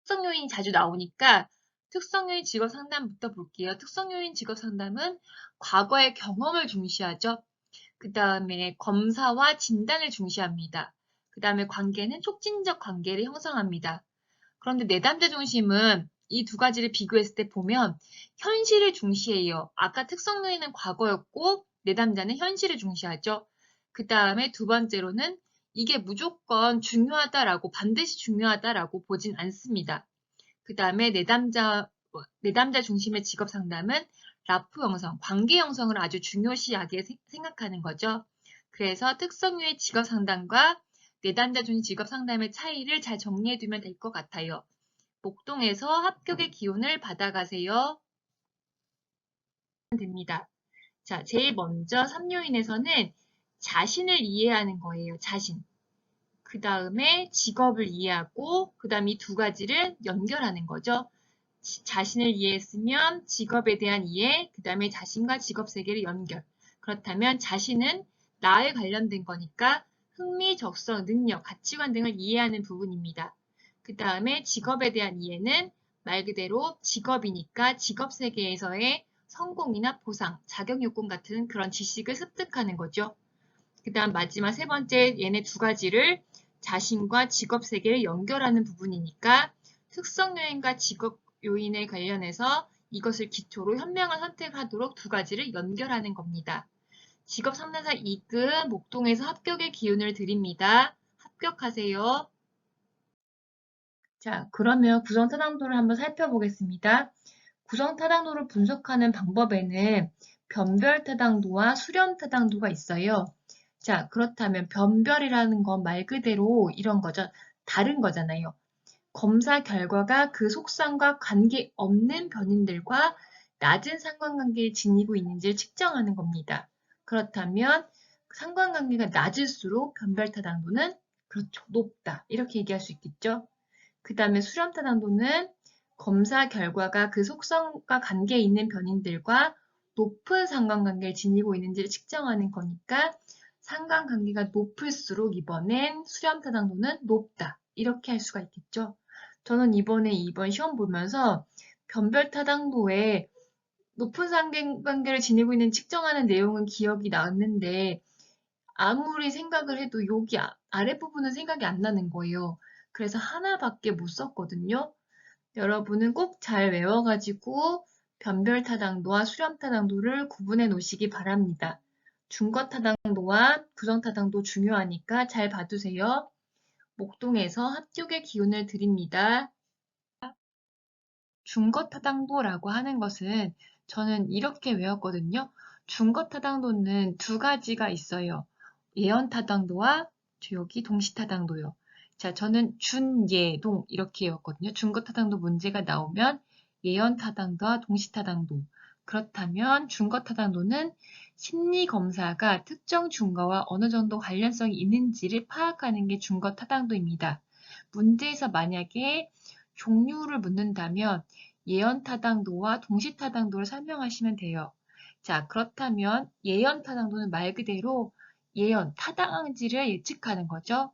특성 요인이 자주 나오니까 특성 요인 직업 상담부터 볼게요. 특성 요인 직업 상담은 과거의 경험을 중시하죠. 그 다음에 검사와 진단을 중시합니다. 그 다음에 관계는 촉진적 관계를 형성합니다. 그런데 내담자 중심은 이 두 가지를 비교했을 때 보면 현실을 중시해요. 아까 특성 요인은 과거였고 내담자는 현실을 중시하죠. 그 다음에 두 번째로는 이게 무조건 중요하다라고 반드시 중요하다라고 보진 않습니다. 그 다음에 내담자 중심의 직업 상담은 라프 형성, 관계 형성을 아주 중요시하게 생각하는 거죠. 그래서 특성유의 직업 상담과 내담자 중심 직업 상담의 차이를 잘 정리해 두면 될 것 같아요. 목동에서 합격의 기운을 받아가세요. 됩니다. 자, 제일 먼저 3요인에서는 자신을 이해하는 거예요. 자신. 그 다음에 직업을 이해하고 그 다음 이 두 가지를 연결하는 거죠. 자신을 이해했으면 직업에 대한 이해, 그 다음에 자신과 직업 세계를 연결. 그렇다면 자신은 나에 관련된 거니까 흥미, 적성, 능력, 가치관 등을 이해하는 부분입니다. 그 다음에 직업에 대한 이해는 말 그대로 직업이니까 직업 세계에서의 성공이나 보상, 자격 요건 같은 그런 지식을 습득하는 거죠. 그 다음 마지막 세 번째 얘네 두 가지를 자신과 직업 세계를 연결하는 부분이니까 특성 요인과 직업 요인에 관련해서 이것을 기초로 현명한 선택을 하도록 두 가지를 연결하는 겁니다. 직업 상담사 2급 목동에서 합격의 기운을 드립니다. 합격하세요. 자, 그러면 구성 타당도를 한번 살펴보겠습니다. 구성 타당도를 분석하는 방법에는 변별 타당도와 수렴 타당도가 있어요. 자, 그렇다면 변별이라는 건 말 그대로 이런 거죠. 다른 거잖아요. 검사 결과가 그 속성과 관계없는 변인들과 낮은 상관관계를 지니고 있는지를 측정하는 겁니다. 그렇다면 상관관계가 낮을수록 변별 타당도는 그렇죠. 높다. 이렇게 얘기할 수 있겠죠. 그 다음에 수렴 타당도는 검사 결과가 그 속성과 관계에 있는 변인들과 높은 상관관계를 지니고 있는지를 측정하는 거니까 상관관계가 높을수록 이번엔 수렴 타당도는 높다. 이렇게 할 수가 있겠죠. 저는 이번에 이번 시험 보면서 변별 타당도에 높은 상관관계를 지니고 있는 측정하는 내용은 기억이 났는데 아무리 생각을 해도 여기 아랫부분은 생각이 안 나는 거예요. 그래서 하나밖에 못 썼거든요. 여러분은 꼭 잘 외워가지고 변별 타당도와 수렴 타당도를 구분해 놓으시기 바랍니다. 중거 타당도와 부정 타당도 중요하니까 잘 봐두세요. 목동에서 합격의 기운을 드립니다. 중거 타당도라고 하는 것은 저는 이렇게 외웠거든요. 중거 타당도는 두 가지가 있어요. 예언 타당도와 여기 동시 타당도요. 자, 저는 준예동 이렇게 외웠거든요. 중거 타당도 문제가 나오면 예언 타당도와 동시 타당도. 그렇다면 중거 타당도는 심리 검사가 특정 증거와 어느 정도 관련성이 있는지를 파악하는 게 중거 타당도입니다. 문제에서 만약에 종류를 묻는다면 예언 타당도와 동시 타당도를 설명하시면 돼요. 자, 그렇다면 예언 타당도는 말 그대로 예언, 타당한지를 예측하는 거죠.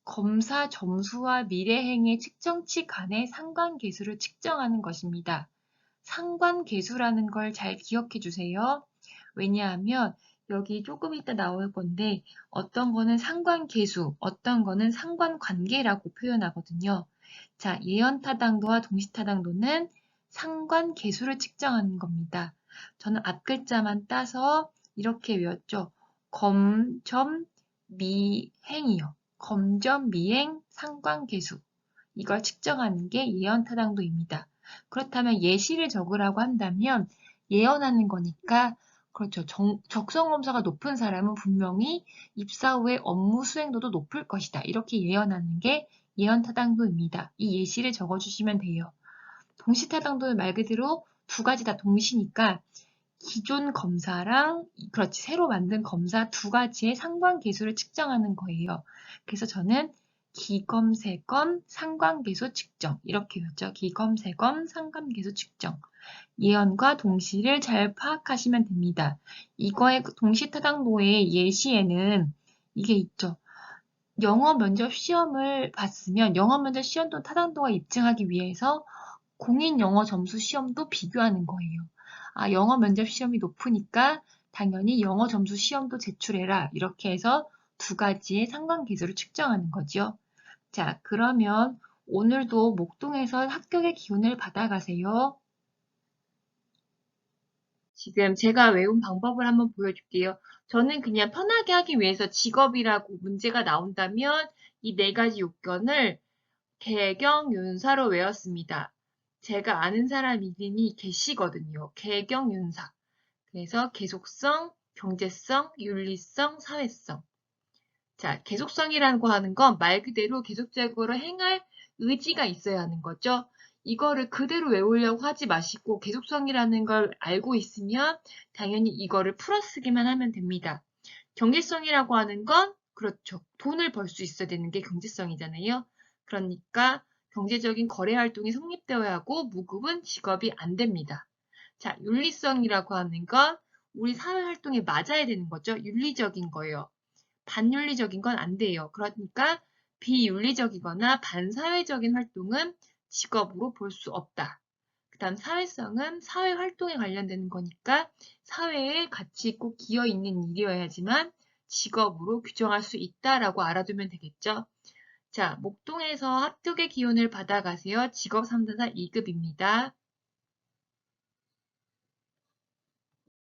검사 점수와 미래행위 측정치 간의 상관계수를 측정하는 것입니다. 상관계수라는 걸 잘 기억해 주세요. 왜냐하면 여기 조금 이따 나올 건데 어떤 거는 상관계수, 어떤 거는 상관관계라고 표현하거든요. 자, 예언타당도와 동시타당도는 상관계수를 측정하는 겁니다. 저는 앞글자만 따서 이렇게 외웠죠. 검점, 미행이요. 검점, 미행, 상관계수. 이걸 측정하는 게 예언타당도입니다. 그렇다면 예시를 적으라고 한다면 예언하는 거니까 그렇죠. 적성검사가 높은 사람은 분명히 입사 후에 업무 수행도도 높을 것이다. 이렇게 예언하는 게 예언타당도입니다. 이 예시를 적어주시면 돼요. 동시타당도는 말 그대로 두 가지 다 동시니까 기존 검사랑 그렇지 새로 만든 검사 두 가지의 상관계수를 측정하는 거예요. 그래서 저는 기검, 세검, 상관계수 측정 이렇게 외웠죠. 기검, 세검, 상관계수 측정. 예언과 동시를 잘 파악하시면 됩니다. 이거의 동시타당도의 예시에는 이게 있죠. 영어 면접 시험을 봤으면 영어 면접 시험도 타당도가 입증하기 위해서 공인 영어 점수 시험도 비교하는 거예요. 아, 영어 면접 시험이 높으니까 당연히 영어 점수 시험도 제출해라. 이렇게 해서 두 가지의 상관계수를 측정하는 거죠. 자, 그러면 오늘도 목동에서 합격의 기운을 받아가세요. 지금 제가 외운 방법을 한번 보여줄게요. 저는 그냥 편하게 하기 위해서 직업이라고 문제가 나온다면 이 네 가지 요건을 개경윤사로 외웠습니다. 제가 아는 사람 이름이 계시거든요. 개경윤사. 그래서 계속성, 경제성, 윤리성, 사회성. 자, 계속성이라고 하는 건 말 그대로 계속적으로 행할 의지가 있어야 하는 거죠. 이거를 그대로 외우려고 하지 마시고 계속성이라는 걸 알고 있으면 당연히 이거를 풀어쓰기만 하면 됩니다. 경제성이라고 하는 건 그렇죠. 돈을 벌 수 있어야 되는 게 경제성이잖아요. 그러니까 경제적인 거래 활동이 성립되어야 하고 무급은 직업이 안 됩니다. 자, 윤리성이라고 하는 건 우리 사회 활동에 맞아야 되는 거죠. 윤리적인 거예요. 반윤리적인 건 안 돼요. 그러니까 비윤리적이거나 반사회적인 활동은 직업으로 볼 수 없다. 그 다음 사회성은 사회 활동에 관련되는 거니까 사회에 가치 있고 기여 있는 일이어야지만 직업으로 규정할 수 있다라고 알아두면 되겠죠. 자, 목동에서 합격의 기운을 받아가세요. 직업 3단사 2급입니다.